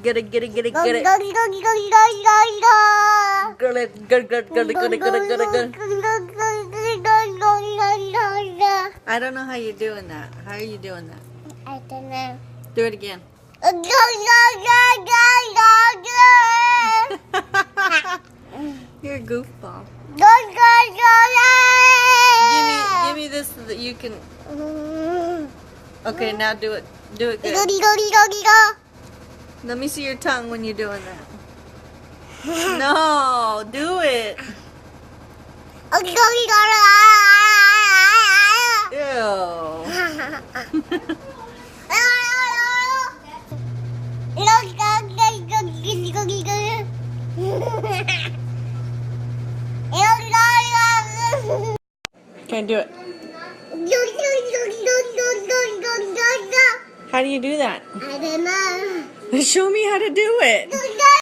Get it. Get it. Get it. I don't know how you're doing that. How are you doing that? don't know. Do it again. You're a goofball. Give me this so that you can. Okay, now do it. Do it good. Let me see your tongue when you're doing that. No, do it. Ew. Okay, do it. How do you do that? I don't know. Show me how to do it.